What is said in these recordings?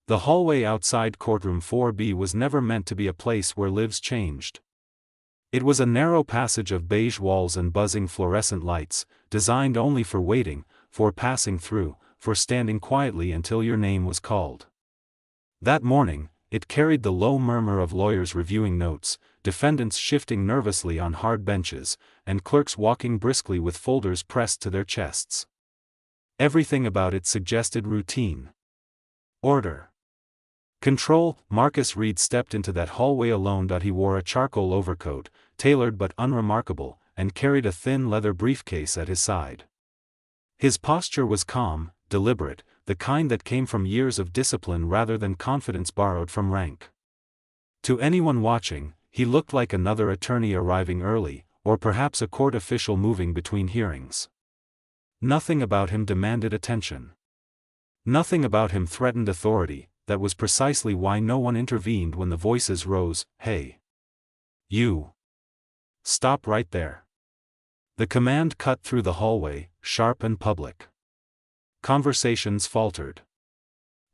The hallway outside Courtroom 4B was never meant to be a place where lives changed. It was a narrow passage of beige walls and buzzing fluorescent lights, designed only for waiting, for passing through, for standing quietly until your name was called. That morning, it carried the low murmur of lawyers reviewing notes, defendants shifting nervously on hard benches, and clerks walking briskly with folders pressed to their chests. Everything about it suggested routine. Order. Control. Marcus Reed stepped into that hallway alone. He wore a charcoal overcoat, tailored but unremarkable, and carried a thin leather briefcase at his side. His posture was calm, deliberate, the kind that came from years of discipline rather than confidence borrowed from rank. To anyone watching, he looked like another attorney arriving early, or perhaps a court official moving between hearings. Nothing about him demanded attention. Nothing about him threatened authority. That was precisely why no one intervened when the voices rose. "Hey! You! Stop right there!" The command cut through the hallway, sharp and public. Conversations faltered.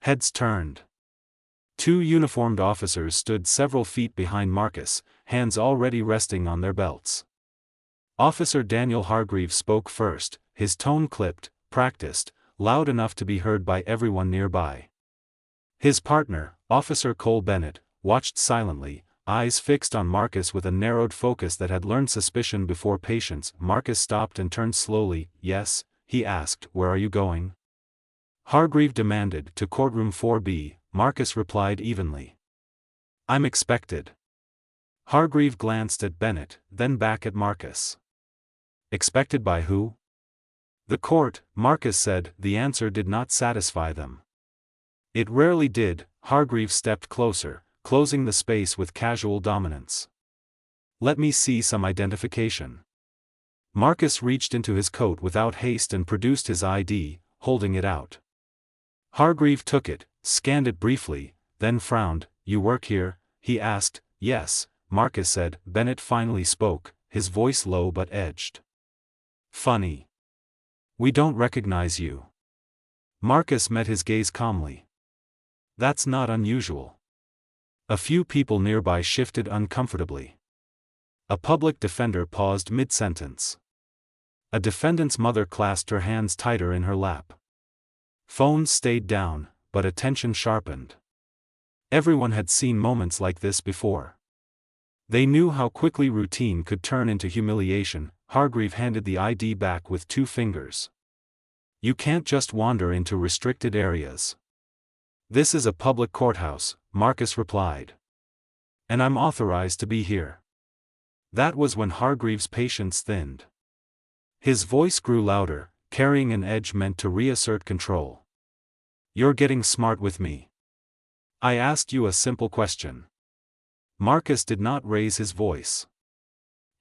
Heads turned. Two uniformed officers stood several feet behind Marcus, hands already resting on their belts. Officer Daniel Hargreaves spoke first, his tone clipped, practiced, loud enough to be heard by everyone nearby. His partner, Officer Cole Bennett, watched silently, eyes fixed on Marcus with a narrowed focus that had learned suspicion before patience. Marcus stopped and turned slowly. "Yes," he asked. "Where are you going?" Hargreave demanded. "To Courtroom 4B, Marcus replied evenly. "I'm expected." Hargreave glanced at Bennett, then back at Marcus. "Expected by who?" "The court," Marcus said. The answer did not satisfy them. It rarely did. Hargreave stepped closer, closing the space with casual dominance. "Let me see some identification." Marcus reached into his coat without haste and produced his ID, holding it out. Hargreave took it, scanned it briefly, then frowned. "You work here?" he asked. "Yes," Marcus said. Bennett finally spoke, his voice low but edged. "Funny. We don't recognize you." Marcus met his gaze calmly. "That's not unusual." A few people nearby shifted uncomfortably. A public defender paused mid-sentence. A defendant's mother clasped her hands tighter in her lap. Phones stayed down, but attention sharpened. Everyone had seen moments like this before. They knew how quickly routine could turn into humiliation. Hargreave handed the ID back with 2 fingers. "You can't just wander into restricted areas." "This is a public courthouse," Marcus replied. "And I'm authorized to be here." That was when Hargreaves' patience thinned. His voice grew louder, carrying an edge meant to reassert control. "You're getting smart with me. I asked you a simple question." Marcus did not raise his voice.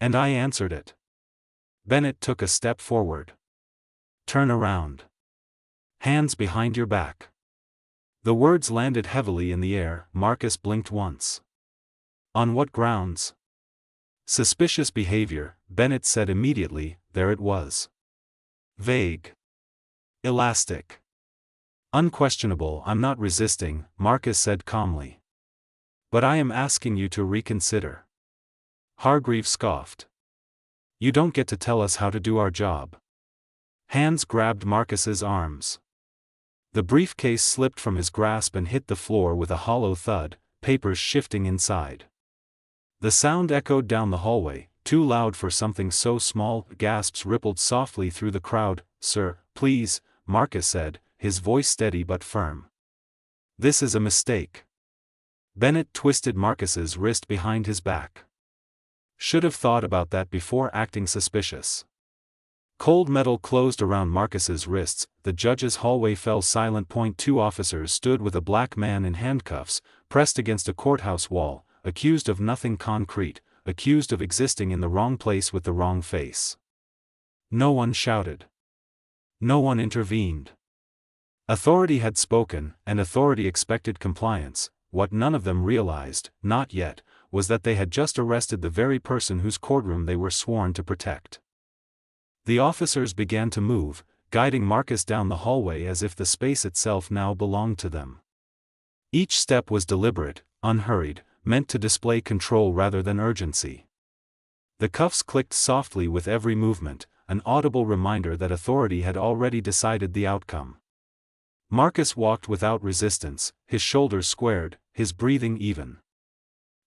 "And I answered it." Bennett took a step forward. "Turn around. Hands behind your back." The words landed heavily in the air. Marcus blinked once. "On what grounds?" "Suspicious behavior," Bennett said immediately. There it was. Vague. Elastic. Unquestionable. "I'm not resisting," Marcus said calmly. "But I am asking you to reconsider." Hargreaves scoffed. "You don't get to tell us how to do our job." Hands grabbed Marcus's arms. The briefcase slipped from his grasp and hit the floor with a hollow thud, papers shifting inside. The sound echoed down the hallway, too loud for something so small. Gasps rippled softly through the crowd. "Sir, please," Marcus said, his voice steady but firm. "This is a mistake." Bennett twisted Marcus's wrist behind his back. "Should have thought about that before acting suspicious." Cold metal closed around Marcus's wrists. The judge's hallway fell silent. 2 officers stood with a black man in handcuffs, pressed against a courthouse wall, accused of nothing concrete, accused of existing in the wrong place with the wrong face. No one shouted. No one intervened. Authority had spoken, and authority expected compliance. What none of them realized, not yet, was that they had just arrested the very person whose courtroom they were sworn to protect. The officers began to move, guiding Marcus down the hallway as if the space itself now belonged to them. Each step was deliberate, unhurried, meant to display control rather than urgency. The cuffs clicked softly with every movement, an audible reminder that authority had already decided the outcome. Marcus walked without resistance, his shoulders squared, his breathing even.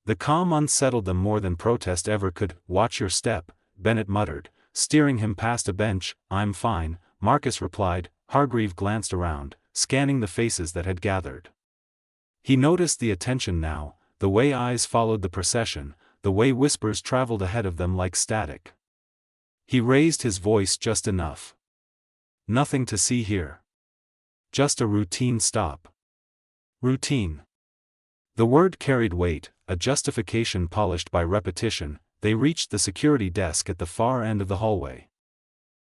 The calm unsettled them more than protest ever could. "Watch your step," Bennett muttered, steering him past a bench. "I'm fine," Marcus replied. Hargreave glanced around, scanning the faces that had gathered. He noticed the attention now, the way eyes followed the procession, the way whispers traveled ahead of them like static. He raised his voice just enough. "Nothing to see here. Just a routine stop." Routine. The word carried weight, a justification polished by repetition. They reached the security desk at the far end of the hallway.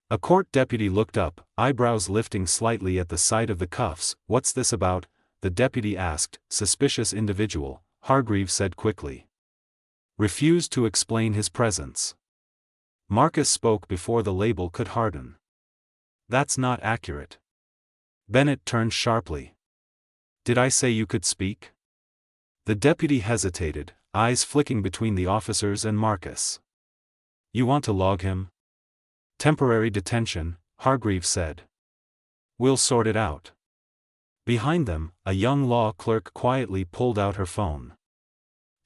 A court deputy looked up, eyebrows lifting slightly at the sight of the cuffs. "What's this about?" the deputy asked. "Suspicious individual," Hargreave said quickly. Refused to explain his presence. Marcus spoke before the label could harden. "That's not accurate." Bennett turned sharply. "Did I say you could speak?" The deputy hesitated, eyes flicking between the officers and Marcus. "You want to log him?" "Temporary detention," Hargreave said. "We'll sort it out." Behind them, a young law clerk quietly pulled out her phone.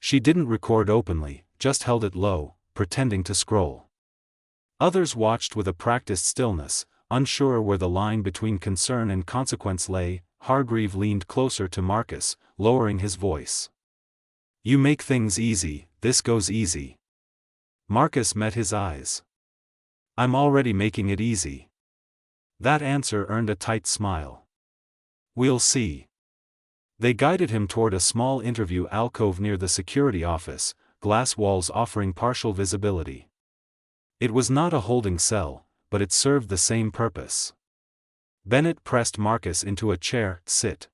She didn't record openly, just held it low, pretending to scroll. Others watched with a practiced stillness, unsure where the line between concern and consequence lay. Hargreave leaned closer to Marcus, lowering his voice. "You make things easy, this goes easy." Marcus met his eyes. "I'm already making it easy." That answer earned a tight smile. "We'll see." They guided him toward a small interview alcove near the security office, glass walls offering partial visibility. It was not a holding cell, but it served the same purpose. Bennett pressed Marcus into a chair. "Sit."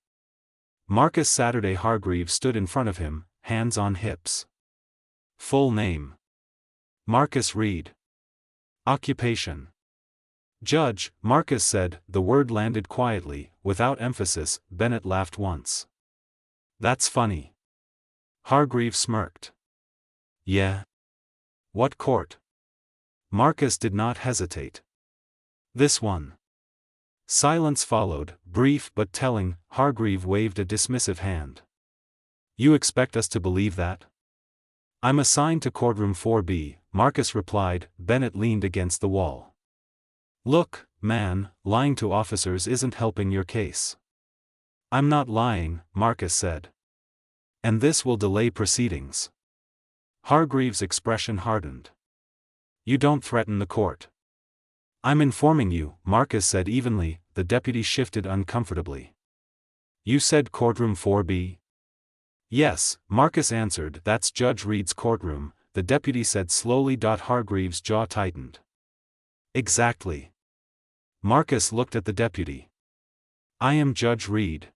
Marcus Saturday. Hargreave stood in front of him, hands on hips. "Full name?" "Marcus Reed." "Occupation?" "Judge," Marcus said. The word landed quietly, without emphasis. Bennett laughed once. "That's funny." Hargreave smirked. "Yeah. What court?" Marcus did not hesitate. "This one." Silence followed, brief but telling. Hargreave waved a dismissive hand. "You expect us to believe that?" "I'm assigned to Courtroom 4B, Marcus replied. Bennett leaned against the wall. "Look, man, lying to officers isn't helping your case." "I'm not lying," Marcus said. "And this will delay proceedings." Hargreave's expression hardened. "You don't threaten the court." "I'm informing you," Marcus said evenly. The deputy shifted uncomfortably. "You said Courtroom 4B?" "Yes," Marcus answered. "That's Judge Reed's courtroom," the deputy said slowly. Hargreave's jaw tightened. "Exactly." Marcus looked at the deputy. "I am Judge Reed."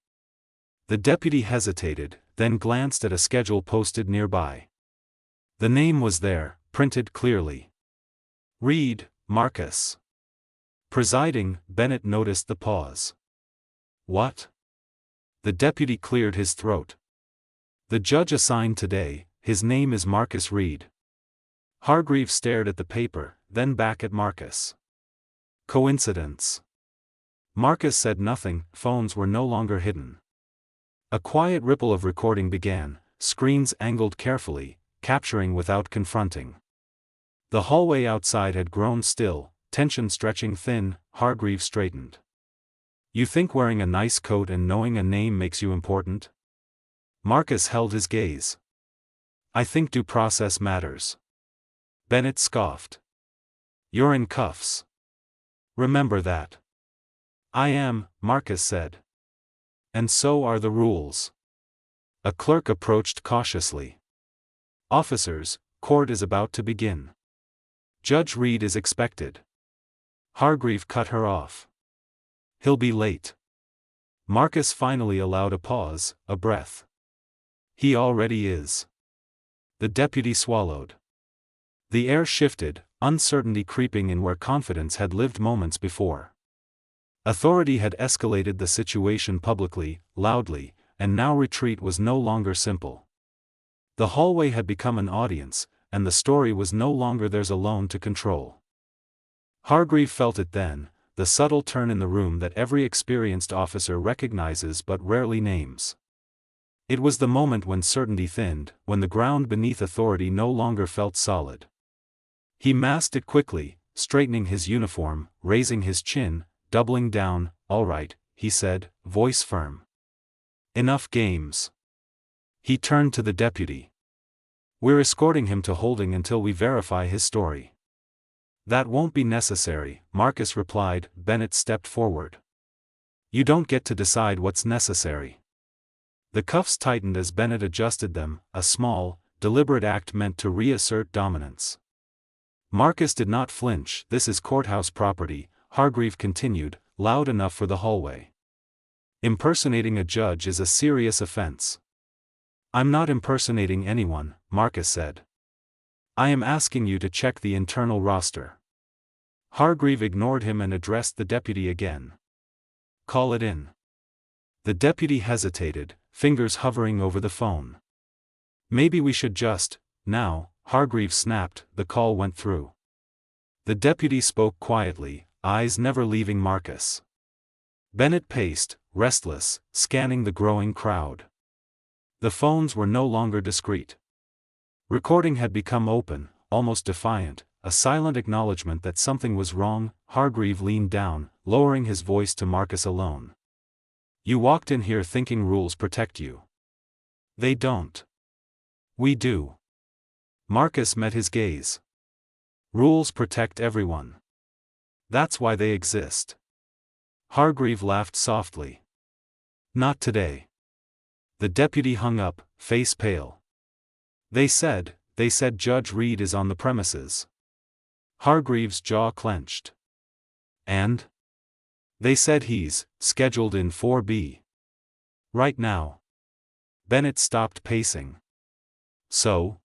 The deputy hesitated, then glanced at a schedule posted nearby. The name was there, printed clearly. "Reed, Marcus." Presiding. Bennett noticed the pause. "What?" The deputy cleared his throat. "The judge assigned today, his name is Marcus Reed." Hargreave stared at the paper, then back at Marcus. "Coincidence?" Marcus said nothing. Phones were no longer hidden. A quiet ripple of recording began, screens angled carefully, capturing without confronting. The hallway outside had grown still, tension stretching thin. Hargreave straightened. "You think wearing a nice coat and knowing a name makes you important?" Marcus held his gaze. "I think due process matters." Bennett scoffed. "You're in cuffs. Remember that." "I am," Marcus said. "And so are the rules." A clerk approached cautiously. "Officers, court is about to begin. Judge Reed is expected." Hargreave cut her off. "He'll be late." Marcus finally allowed a pause, a breath. "He already is." The deputy swallowed. The air shifted, uncertainty creeping in where confidence had lived moments before. Authority had escalated the situation publicly, loudly, and now retreat was no longer simple. The hallway had become an audience, and the story was no longer theirs alone to control. Hargreave felt it then, the subtle turn in the room that every experienced officer recognizes but rarely names. It was the moment when certainty thinned, when the ground beneath authority no longer felt solid. He masked it quickly, straightening his uniform, raising his chin, doubling down. "All right," he said, voice firm. "Enough games." He turned to the deputy. "We're escorting him to holding until we verify his story." "That won't be necessary," Marcus replied. Bennett stepped forward. "You don't get to decide what's necessary." The cuffs tightened as Bennett adjusted them, a small, deliberate act meant to reassert dominance. Marcus did not flinch. "This is courthouse property," Hargreave continued, loud enough for the hallway. "Impersonating a judge is a serious offense." "I'm not impersonating anyone," Marcus said. "I am asking you to check the internal roster." Hargreave ignored him and addressed the deputy again. "Call it in." The deputy hesitated, fingers hovering over the phone. "Maybe we should just, now," Hargreave snapped. The call went through. The deputy spoke quietly, eyes never leaving Marcus. Bennett paced, restless, scanning the growing crowd. The phones were no longer discreet. Recording had become open, almost defiant, a silent acknowledgement that something was wrong. Hargreave leaned down, lowering his voice to Marcus alone. "You walked in here thinking rules protect you. They don't. We do." Marcus met his gaze. "Rules protect everyone. That's why they exist." Hargreave laughed softly. "Not today." The deputy hung up, face pale. They said Judge Reed is on the premises." Hargreave's jaw clenched. "And?" "They said he's scheduled in 4B. Right now." Bennett stopped pacing. So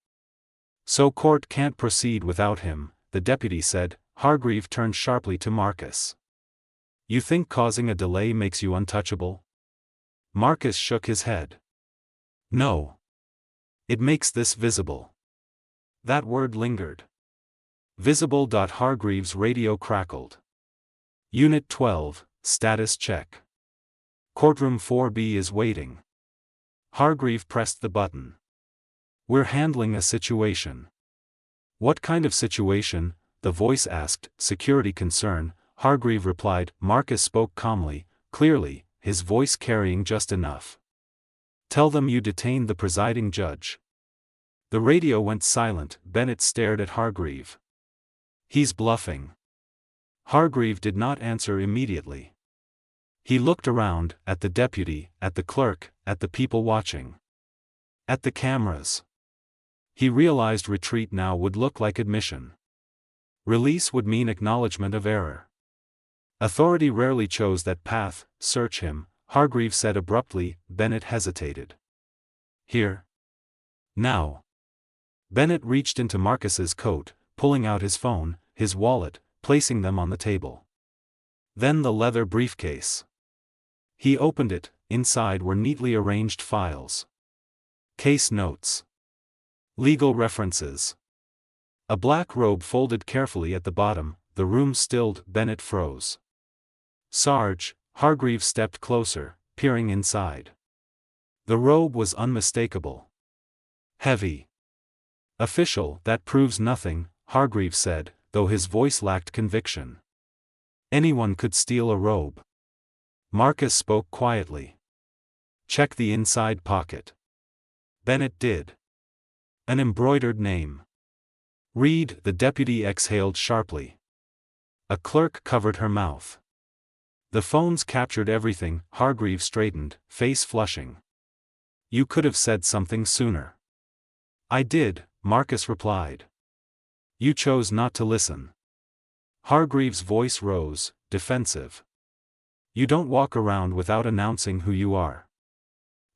court can't proceed without him," the deputy said. Hargreave turned sharply to Marcus. "You think causing a delay makes you untouchable?" Marcus shook his head. "No. It makes this visible." That word lingered. Visible. Hargreave's radio crackled. "Unit 12, status check. Courtroom 4B is waiting." Hargreave pressed the button. "We're handling a situation." "What kind of situation?" the voice asked. "Security concern," Hargreave replied. Marcus spoke calmly, clearly, his voice carrying just enough. "Tell them you detained the presiding judge." The radio went silent. Bennett stared at Hargreave. "He's bluffing." Hargreave did not answer immediately. He looked around, at the deputy, at the clerk, at the people watching. At the cameras. He realized retreat now would look like admission. Release would mean acknowledgement of error. Authority rarely chose that path. "Search him," Hargreave said abruptly. Bennett hesitated. "Here. Now." Bennett reached into Marcus's coat, pulling out his phone, his wallet, placing them on the table. Then the leather briefcase. He opened it. Inside were neatly arranged files. Case notes. Legal references. A black robe folded carefully at the bottom. The room stilled. Bennett froze. "Sarge," Hargreave stepped closer, peering inside. The robe was unmistakable. Heavy. "Official." "That proves nothing," Hargreave said, though his voice lacked conviction. "Anyone could steal a robe." Marcus spoke quietly. "Check the inside pocket." Bennett did. An embroidered name. "Reed," the deputy exhaled sharply. A clerk covered her mouth. "The phones captured everything." Hargreave straightened, face flushing. "You could have said something sooner." "I did," Marcus replied. "You chose not to listen." Hargreave's voice rose, defensive. "You don't walk around without announcing who you are."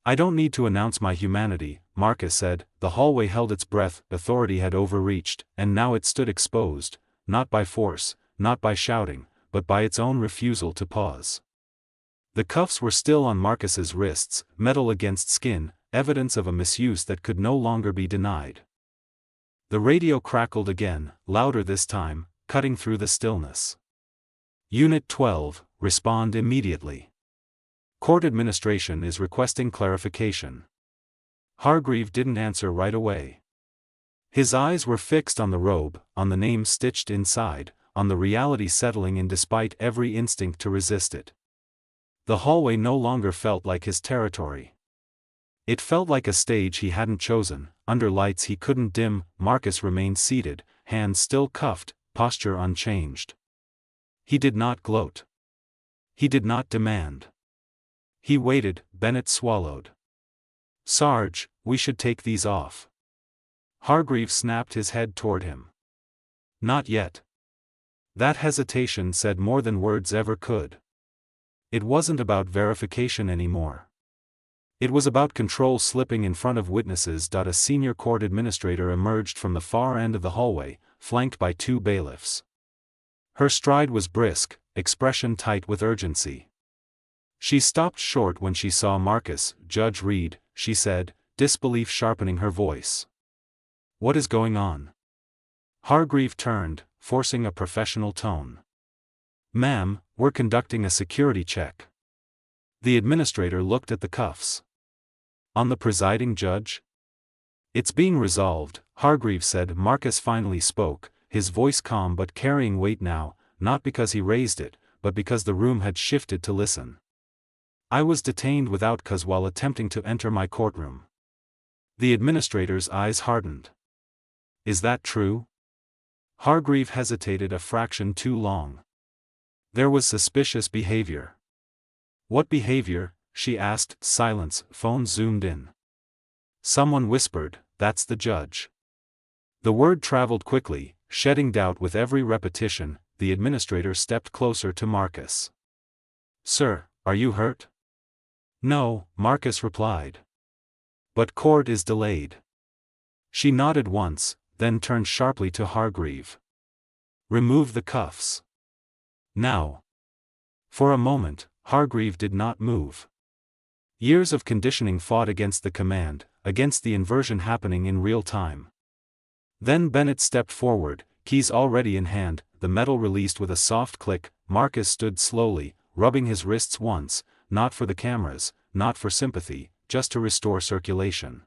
"I don't need to announce my humanity," Marcus said. The hallway held its breath. Authority had overreached, and now it stood exposed, not by force, not by shouting, but by its own refusal to pause. The cuffs were still on Marcus's wrists, metal against skin, evidence of a misuse that could no longer be denied. The radio crackled again, louder this time, cutting through the stillness. Unit 12, respond immediately. Court administration is requesting clarification. Hargreave didn't answer right away. His eyes were fixed on the robe, on the name stitched inside, on the reality settling in despite every instinct to resist it. The hallway no longer felt like his territory. It felt like a stage he hadn't chosen, under lights he couldn't dim. Marcus remained seated, hands still cuffed, posture unchanged. He did not gloat. He did not demand. He waited. Bennett swallowed. "Sarge, we should take these off." Hargreave snapped his head toward him. "Not yet." That hesitation said more than words ever could. It wasn't about verification anymore. It was about control slipping in front of witnesses. A senior court administrator emerged from the far end of the hallway, flanked by 2 bailiffs. Her stride was brisk, expression tight with urgency. She stopped short when she saw Marcus. "Judge Reed," she said, disbelief sharpening her voice. "What is going on?" Hargreave turned, forcing a professional tone. "Ma'am, we're conducting a security check." The administrator looked at the cuffs. "On the presiding judge?" "It's being resolved," Hargreave said. Marcus finally spoke, his voice calm but carrying weight now, not because he raised it, but because the room had shifted to listen. "I was detained without cause while attempting to enter my courtroom." The administrator's eyes hardened. "Is that true?" Hargreave hesitated a fraction too long. "There was suspicious behavior." "What behavior?" she asked. Silence. Phone zoomed in. Someone whispered, "That's the judge." The word traveled quickly, shedding doubt with every repetition. The administrator stepped closer to Marcus. "Sir, are you hurt?" "No," Marcus replied. "But court is delayed." She nodded once, then turned sharply to Hargreave. "Remove the cuffs. Now." For a moment, Hargreave did not move. Years of conditioning fought against the command, against the inversion happening in real time. Then Bennett stepped forward, keys already in hand, the metal released with a soft click. Marcus stood slowly, rubbing his wrists once, not for the cameras, not for sympathy, just to restore circulation.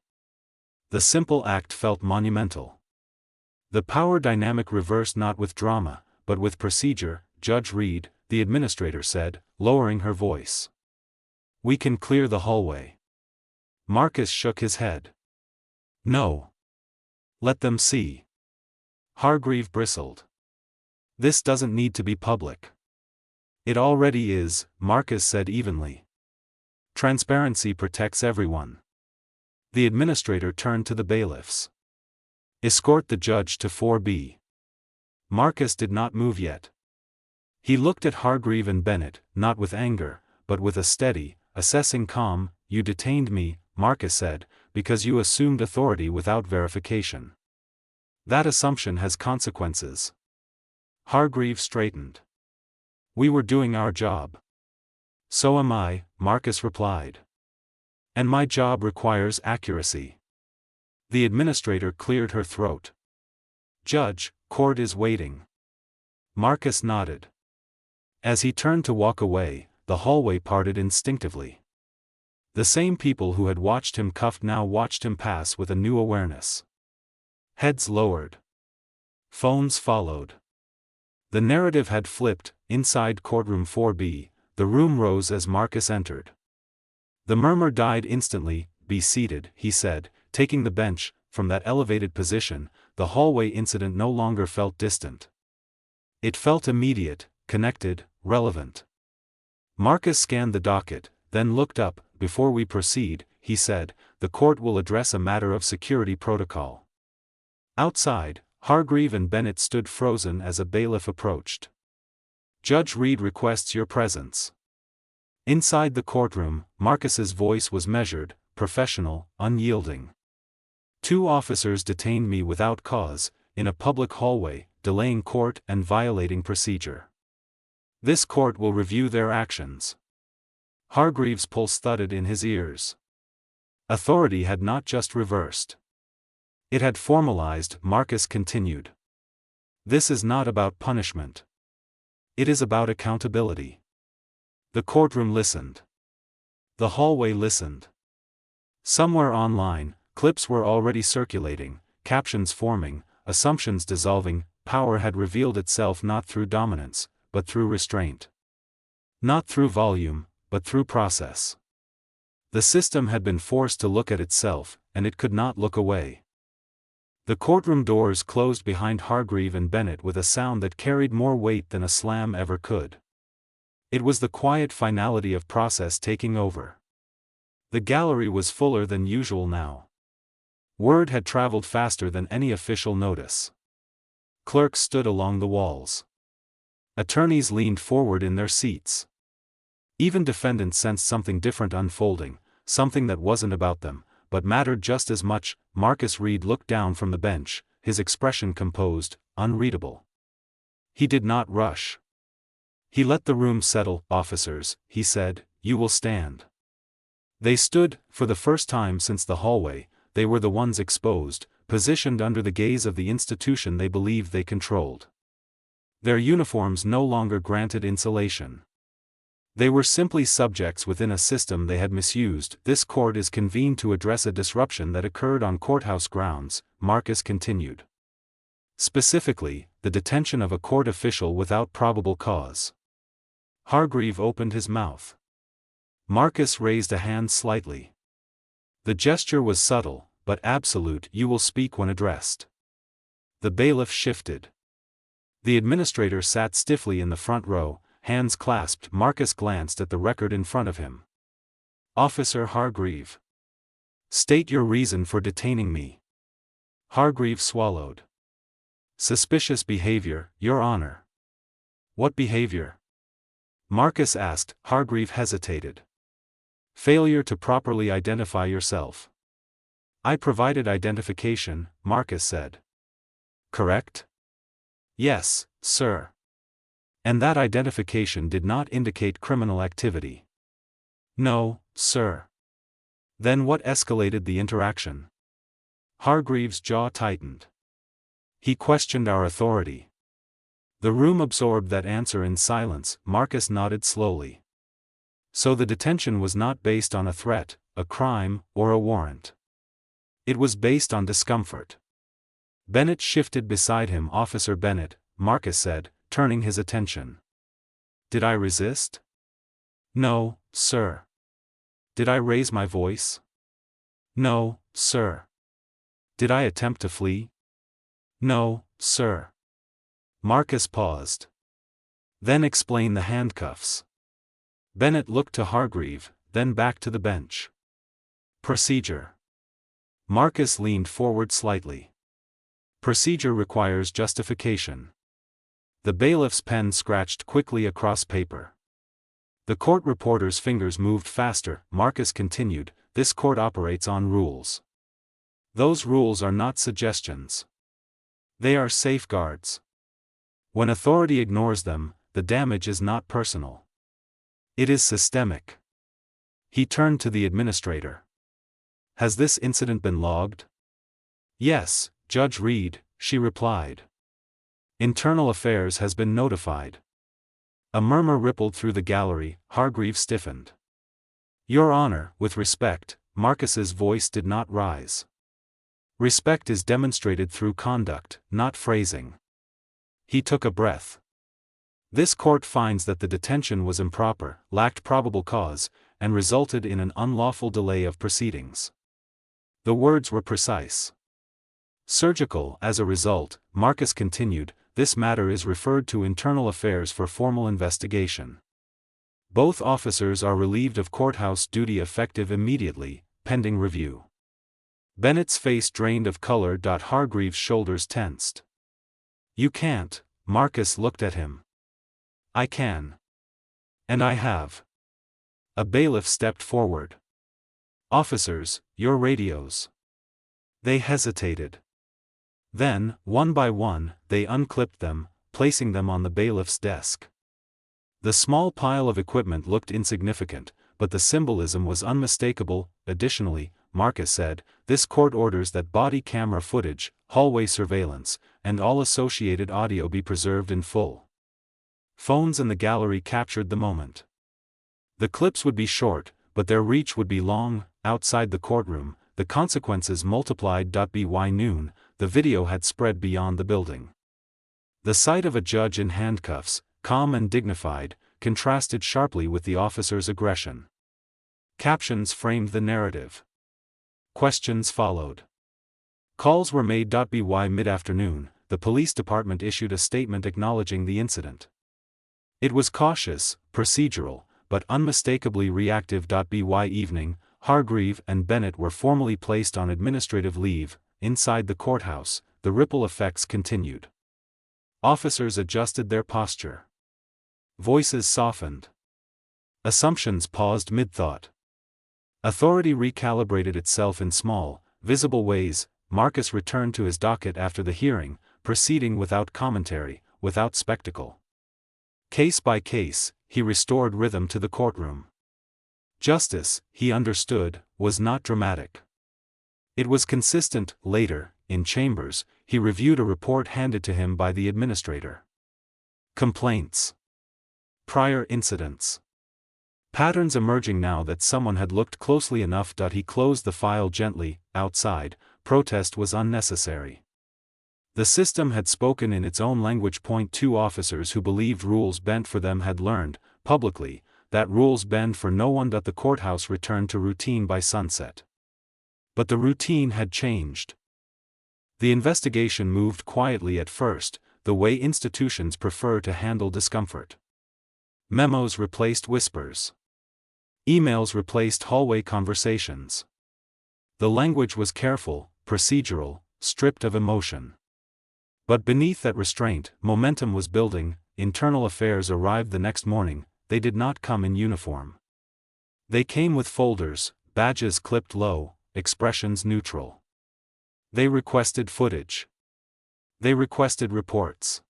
The simple act felt monumental. The power dynamic reversed not with drama, but with procedure. "Judge Reed," the administrator said, lowering her voice. "We can clear the hallway." Marcus shook his head. "No. Let them see." Hargreave bristled. "This doesn't need to be public." "It already is," Marcus said evenly. "Transparency protects everyone." The administrator turned to the bailiffs. "Escort the judge to 4B." Marcus did not move yet. He looked at Hargreave and Bennett, not with anger, but with a steady, assessing calm. "You detained me," Marcus said, "because you assumed authority without verification. That assumption has consequences." Hargreave straightened. "We were doing our job." "So am I," Marcus replied. "And my job requires accuracy." The administrator cleared her throat. "Judge, court is waiting." Marcus nodded. As he turned to walk away, the hallway parted instinctively. The same people who had watched him cuffed now watched him pass with a new awareness. Heads lowered. Phones followed. The narrative had flipped. Inside courtroom 4B, the room rose as Marcus entered. The murmur died instantly. "Be seated," he said, taking the bench. From that elevated position, the hallway incident no longer felt distant. It felt immediate, connected, relevant. Marcus scanned the docket, then looked up. "Before we proceed," he said, "the court will address a matter of security protocol." Outside, Hargreave and Bennett stood frozen as a bailiff approached. "Judge Reed requests your presence." Inside the courtroom, Marcus's voice was measured, professional, unyielding. "2 officers detained me without cause, in a public hallway, delaying court and violating procedure. This court will review their actions." Hargreaves' pulse thudded in his ears. Authority had not just reversed. It had formalized, Marcus continued. This is not about punishment. It is about accountability. The courtroom listened. The hallway listened. Somewhere online, clips were already circulating, captions forming, assumptions dissolving. Power had revealed itself not through dominance, but through restraint. Not through volume, but through process. The system had been forced to look at itself, and it could not look away. The courtroom doors closed behind Hargreave and Bennett with a sound that carried more weight than a slam ever could. It was the quiet finality of process taking over. The gallery was fuller than usual now. Word had traveled faster than any official notice. Clerks stood along the walls. Attorneys leaned forward in their seats. Even defendants sensed something different unfolding, something that wasn't about them, but mattered just as much. Marcus Reed looked down from the bench, his expression composed, unreadable. He did not rush. He let the room settle. Officers, he said, you will stand. They stood. For the first time since the hallway, they were the ones exposed, positioned under the gaze of the institution they believed they controlled. Their uniforms no longer granted insulation. They were simply subjects within a system they had misused. This court is convened to address a disruption that occurred on courthouse grounds, Marcus continued. Specifically, the detention of a court official without probable cause. Hargreave opened his mouth. Marcus raised a hand slightly. The gesture was subtle, but absolute. You will speak when addressed. The bailiff shifted. The administrator sat stiffly in the front row, hands clasped. Marcus glanced at the record in front of him. Officer Hargreave. State your reason for detaining me. Hargreave swallowed. Suspicious behavior, Your Honor. What behavior? Marcus asked. Hargreave hesitated. Failure to properly identify yourself. I provided identification, Marcus said. Correct? Yes, sir. And that identification did not indicate criminal activity. No, sir. Then what escalated the interaction? Hargreaves' jaw tightened. He questioned our authority. The room absorbed that answer in silence. Marcus nodded slowly. So the detention was not based on a threat, a crime, or a warrant. It was based on discomfort. Bennett shifted beside him. Officer Bennett, Marcus said, turning his attention. Did I resist? No, sir. Did I raise my voice? No, sir. Did I attempt to flee? No, sir. Marcus paused. Then explain the handcuffs. Bennett looked to Hargreave, then back to the bench. Procedure. Marcus leaned forward slightly. Procedure requires justification. The bailiff's pen scratched quickly across paper. The court reporter's fingers moved faster. Marcus continued, this court operates on rules. Those rules are not suggestions. They are safeguards. When authority ignores them, the damage is not personal. It is systemic. He turned to the administrator. Has this incident been logged? Yes, Judge Reed, she replied. Internal Affairs has been notified. A murmur rippled through the gallery. Hargreave stiffened. Your Honor, with respect, Marcus's voice did not rise. Respect is demonstrated through conduct, not phrasing. He took a breath. This court finds that the detention was improper, lacked probable cause, and resulted in an unlawful delay of proceedings. The words were precise. Surgical. As a result, Marcus continued, this matter is referred to Internal Affairs for formal investigation. Both officers are relieved of courthouse duty effective immediately, pending review. Bennett's face drained of color. Hargreaves' shoulders tensed. You can't. Marcus looked at him. I can. And I have. A bailiff stepped forward. Officers, your radios. They hesitated. Then, one by one, they unclipped them, placing them on the bailiff's desk. The small pile of equipment looked insignificant, but the symbolism was unmistakable. Additionally, Marcus said, this court orders that body camera footage, hallway surveillance, and all associated audio be preserved in full. Phones in the gallery captured the moment. The clips would be short, but their reach would be long. Outside the courtroom, the consequences multiplied. By noon, the video had spread beyond the building. The sight of a judge in handcuffs, calm and dignified, contrasted sharply with the officer's aggression. Captions framed the narrative. Questions followed. Calls were made. By mid-afternoon, the police department issued a statement acknowledging the incident. It was cautious, procedural, but unmistakably reactive. By evening, Hargreave and Bennett were formally placed on administrative leave. Inside the courthouse, the ripple effects continued. Officers adjusted their posture. Voices softened. Assumptions paused mid-thought. Authority recalibrated itself in small, visible ways. Marcus returned to his docket after the hearing, proceeding without commentary, without spectacle. Case by case, he restored rhythm to the courtroom. Justice, he understood, was not dramatic. It was consistent. Later, in chambers, he reviewed a report handed to him by the administrator. Complaints. Prior incidents. Patterns emerging now that someone had looked closely enough. He closed the file gently. Outside, protest was unnecessary. The system had spoken in its own language. Two officers who believed rules bent for them had learned, publicly, that rules bend for no one. The courthouse returned to routine by sunset. But the routine had changed. The investigation moved quietly at first, the way institutions prefer to handle discomfort. Memos replaced whispers. Emails replaced hallway conversations. The language was careful, procedural, stripped of emotion. But beneath that restraint, momentum was building. Internal affairs arrived the next morning. They did not come in uniform. They came with folders, badges clipped low, expressions neutral. They requested footage. They requested reports.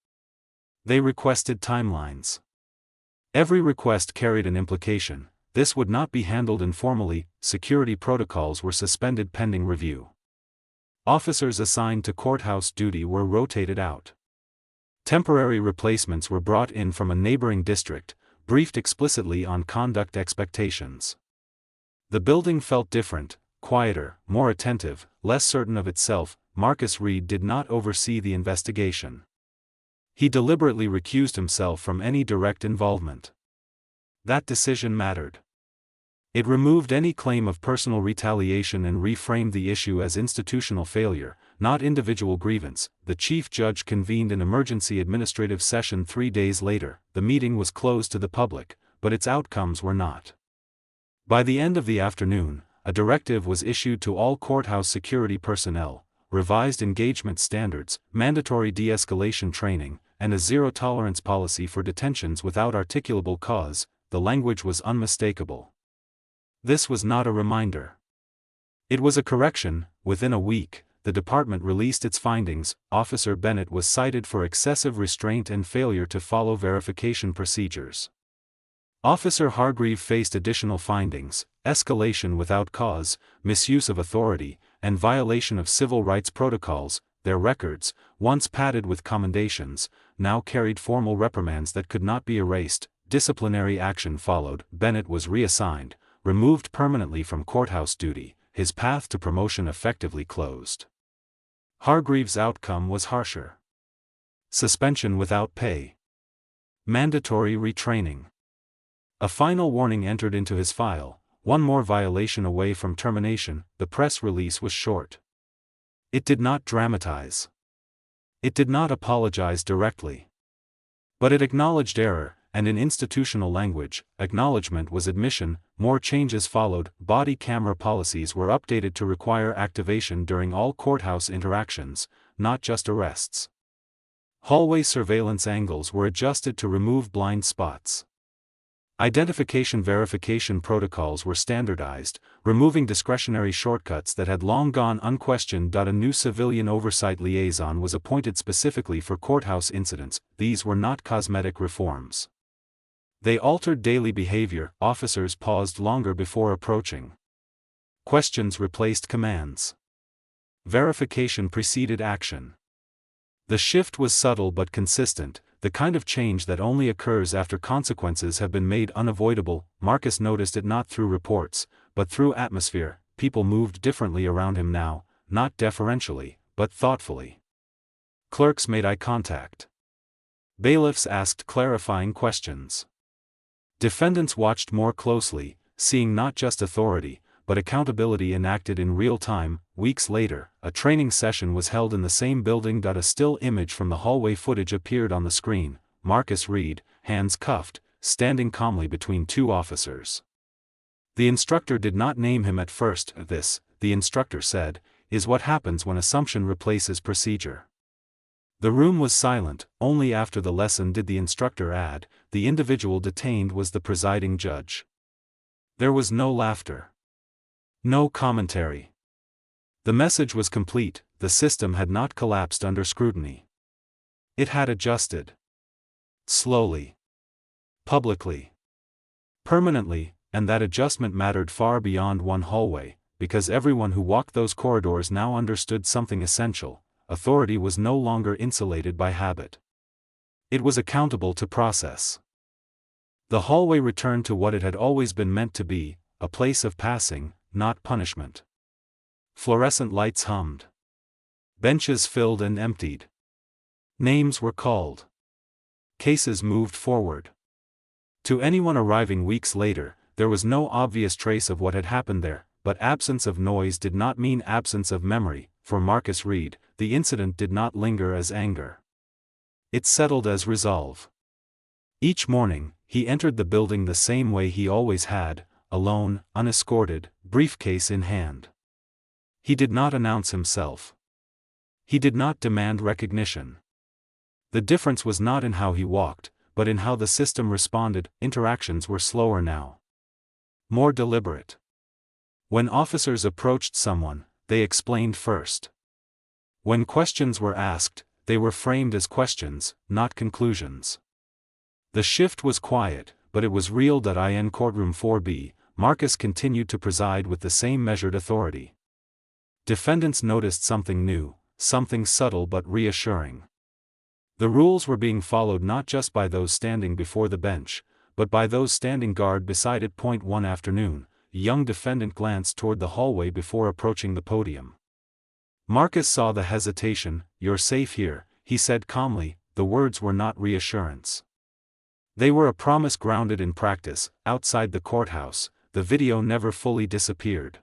They requested timelines. Every request carried an implication. This would not be handled informally. Security protocols were suspended pending review. Officers assigned to courthouse duty were rotated out. Temporary replacements were brought in from a neighboring district, briefed explicitly on conduct expectations. The building felt different, quieter, more attentive, less certain of itself. Marcus Reed did not oversee the investigation. He deliberately recused himself from any direct involvement. That decision mattered. It removed any claim of personal retaliation and reframed the issue as institutional failure, not individual grievance. The chief judge convened an emergency administrative session 3 days later. The meeting was closed to the public, but its outcomes were not. By the end of the afternoon, a directive was issued to all courthouse security personnel, revised engagement standards, mandatory de-escalation training, and a zero-tolerance policy for detentions without articulable cause. The language was unmistakable. This was not a reminder. It was a correction. Within a week, the department released its findings. Officer Bennett was cited for excessive restraint and failure to follow verification procedures. Officer Hargreave faced additional findings: escalation without cause, misuse of authority, and violation of civil rights protocols. Their records, once padded with commendations, now carried formal reprimands that could not be erased. Disciplinary action followed. Bennett was reassigned, removed permanently from courthouse duty, his path to promotion effectively closed. Hargreave's outcome was harsher. Suspension without pay. Mandatory retraining. A final warning entered into his file, one more violation away from termination. The press release was short. It did not dramatize. It did not apologize directly. But it acknowledged error, and in institutional language, acknowledgement was admission. More changes followed. Body camera policies were updated to require activation during all courthouse interactions, not just arrests. Hallway surveillance angles were adjusted to remove blind spots. Identification verification protocols were standardized, removing discretionary shortcuts that had long gone unquestioned. A new civilian oversight liaison was appointed specifically for courthouse incidents. These were not cosmetic reforms. They altered daily behavior, officers paused longer before approaching. Questions replaced commands. Verification preceded action. The shift was subtle but consistent, the kind of change that only occurs after consequences have been made unavoidable. Marcus noticed it not through reports, but through atmosphere. People moved differently around him now, not deferentially, but thoughtfully. Clerks made eye contact. Bailiffs asked clarifying questions. Defendants watched more closely, seeing not just authority, but accountability enacted in real time. Weeks later, a training session was held in the same building. A still image from the hallway footage appeared on the screen. Marcus Reed, hands cuffed, standing calmly between two officers. The instructor did not name him at first. This, the instructor said, is what happens when assumption replaces procedure. The room was silent. Only after the lesson did the instructor add, the individual detained was the presiding judge. There was no laughter. No commentary. The message was complete. The system had not collapsed under scrutiny. It had adjusted. Slowly. Publicly. Permanently, and that adjustment mattered far beyond one hallway, because everyone who walked those corridors now understood something essential: authority was no longer insulated by habit. It was accountable to process. The hallway returned to what it had always been meant to be, a place of passing, not punishment. Fluorescent lights hummed. Benches filled and emptied. Names were called. Cases moved forward. To anyone arriving weeks later, there was no obvious trace of what had happened there, but absence of noise did not mean absence of memory. For Marcus Reed, the incident did not linger as anger. It settled as resolve. Each morning, he entered the building the same way he always had, alone, unescorted, briefcase in hand. He did not announce himself. He did not demand recognition. The difference was not in how he walked, but in how the system responded. Interactions were slower now. More deliberate. When officers approached someone, they explained first. When questions were asked, they were framed as questions, not conclusions. The shift was quiet, but it was real. In Courtroom 4B, Marcus continued to preside with the same measured authority. Defendants noticed something new, something subtle but reassuring. The rules were being followed not just by those standing before the bench, but by those standing guard beside it. One afternoon, a young defendant glanced toward the hallway before approaching the podium. Marcus saw the hesitation. "You're safe here," he said calmly. The words were not reassurance. They were a promise grounded in practice. Outside the courthouse, the video never fully disappeared.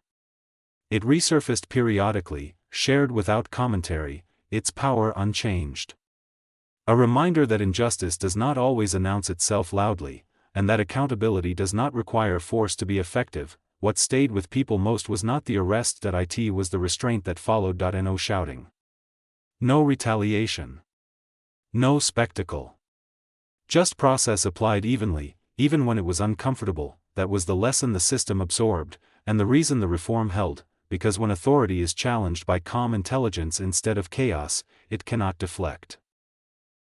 It resurfaced periodically, shared without commentary, its power unchanged. A reminder that injustice does not always announce itself loudly, and that accountability does not require force to be effective. What stayed with people most was not the arrest. It was the restraint that followed. No shouting. No retaliation. No spectacle. Just process applied evenly, even when it was uncomfortable. That was the lesson the system absorbed, and the reason the reform held, because when authority is challenged by calm intelligence instead of chaos, it cannot deflect.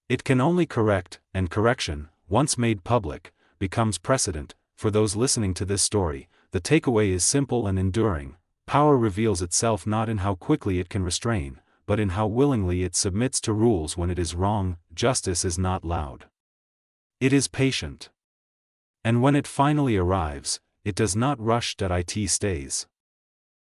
It can only correct, and correction, once made public, becomes precedent. For those listening to this story, the takeaway is simple and enduring. Power reveals itself not in how quickly it can restrain, but in how willingly it submits to rules when it is wrong. Justice is not loud. It is patient. And when it finally arrives, it does not rush. It stays.